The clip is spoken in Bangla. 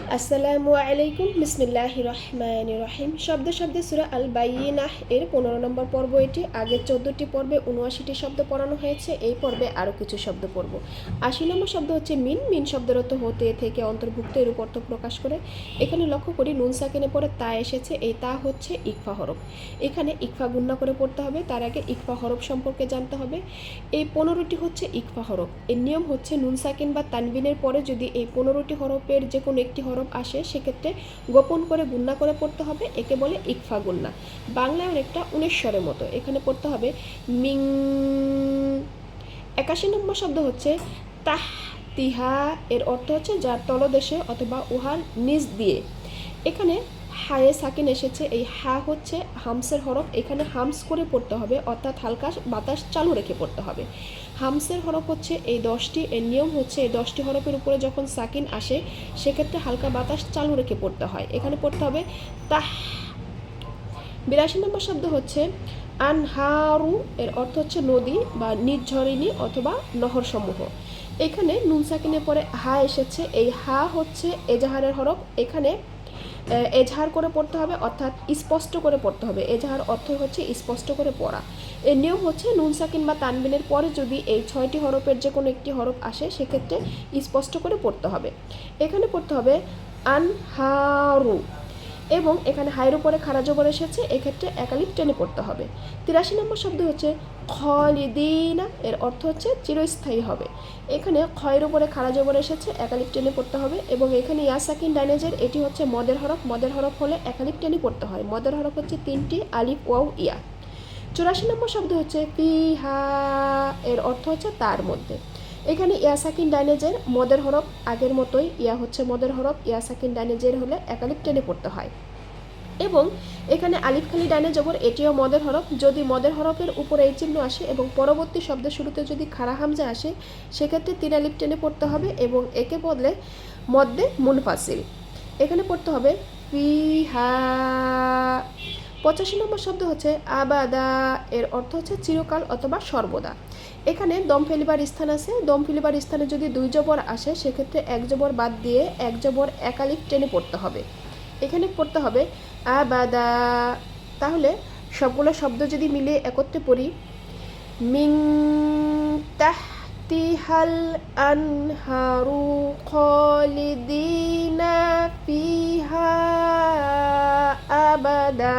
আসসালামু আলাইকুম বিসমিল্লাহির রহমানির রহিম। শব্দে শব্দে সূরা আল বাইয়িনাহ এর 15 নম্বর পর্ব এটি। আগের 14টি পর্বে 79টি শব্দ পড়ানো হয়েছে। এই পর্বে আরও কিছু শব্দ পড়ব। 80 নম্বর শব্দ হচ্ছে মিন। মিন শব্দের অর্থ হতে থেকে অন্তর্ভুক্ত এর উপর অর্থ প্রকাশ করে। এখানে লক্ষ্য করি নুন সাকিনে পরে তা এসেছে। এই তা হচ্ছে ইকফা হরফ। এখানে ইকফা গুণনা করে পড়তে হবে। তার আগে ইকফা হরফ সম্পর্কে জানতে হবে। এই 15টি হচ্ছে ইকফা হরফ। এর নিয়ম হচ্ছে নুন সাকিন বা তানবিনের পরে যদি এই 15টি হরফের যে কোনো একটি হরফ আসে সেক্ষেত্রে গোপন করে গুণনা করে পড়তে হবে। একে বলে ইকফা গুণনা। বাংলায় অনেকটা 19 স্বরের মতো। এখানে পড়তে হবে মিং। 81 নম্বর শব্দ হচ্ছে তাহ তিহা। এর অর্থ হচ্ছে যার তলদেশে অথবা উহার নিচ দিয়ে। এখানে হায়ে সাকিন এসেছে। এই হা হচ্ছে হামসের হরফ। এখানে হামস করে পড়তে হবে, অর্থাৎ হালকা বাতাস চালু রেখে পড়তে হবে। হামসের হরফ হচ্ছে এই 10টি। এর নিয়ম হচ্ছে এই 10টি হরফের উপরে যখন সাকিন আসে সেক্ষেত্রে হালকা বাতাস চালু রেখে পড়তে হয়। এখানে পড়তে হবে তাহ। 82 নম্বর শব্দ হচ্ছে আনহারু। এর অর্থ হচ্ছে নদী বা নির্ঝরিণী অথবা নহর সমূহ। এখানে নুন সাকিনের পরে হা এসেছে। এই হা হচ্ছে এজাহারের হরফ। এখানে এজাহার করে পড়তে হবে, অর্থাৎ স্পষ্ট করে পড়তে হবে। এজাহার অর্থ হচ্ছে স্পষ্ট করে পড়া। এর নিয়ম হচ্ছে নুন সাকিন বা তানবিনের পরে যদি এই 6টি হরফের যে কোনো একটি হরফ আসে সেক্ষেত্রে স্পষ্ট করে পড়তে হবে। এখানে পড়তে হবে আনহারু এবং এখানে হায়ের উপরে খাড়া জবর এসেছে। এক্ষেত্রে একালিফ টেনে পড়তে হবে। 83 নম্বর শব্দ হচ্ছে খলিদিনা। এর অর্থ হচ্ছে চিরস্থায়ী হবে। এখানে খয়ের উপরে খাড়া জবর এসেছে, একালিফ টেনে পড়তে হবে। এবং এখানে ইয়া সাকিন ডাইনেজের এটি হচ্ছে মদের হরফ। মদের হরফ হলে একালিফ টেনে পড়তে হয়। মদের হরফ হচ্ছে 3টি, আলিফ ওয়াও ইয়া। 84 নম্বর শব্দ হচ্ছে ফিহা। এর অর্থ হচ্ছে তার মধ্যে। এখানে ইয়া সাকিন ডাইনেজের মদের হরফ আগের মতোই, ইয়া হচ্ছে মদের হরফ। ইয়া সাকিন ডাইনেজের হলে একালিফ টেনে পড়তে হয়। এবং এখানে আলিফ খালি ডাইনে জবর এটিও মদের হরফ। যদি মদের হরফের উপরে এই চিহ্ন আসে এবং পরবর্তী শব্দের শুরুতে যদি খাড়া হামজা আসে সেক্ষেত্রে 3 আলিফ টেনে পড়তে হবে এবং একে বদলে মদ্দে মুনফাসিল। এখানে পড়তে হবে ফিহা। 85 নম্বর শব্দ হচ্ছে আবাদা। এর অর্থ হচ্ছে চিরকাল অথবা সর্বদা। এখানে দম ফেলিবার স্থান আছে। দম ফেলিবার স্থানে যদি 2 জবর আসে সেক্ষেত্রে 1 জবর বাদ দিয়ে 1 জবর একালিফ টেনে পড়তে হবে। এখানে পড়তে হবে আবাদা। তাহলে সবগুলো শব্দ যদি মিলে একত্রে পড়ি, মিং তাহতিহাল আনহারু খালিদিনা ফিহা আবাদা।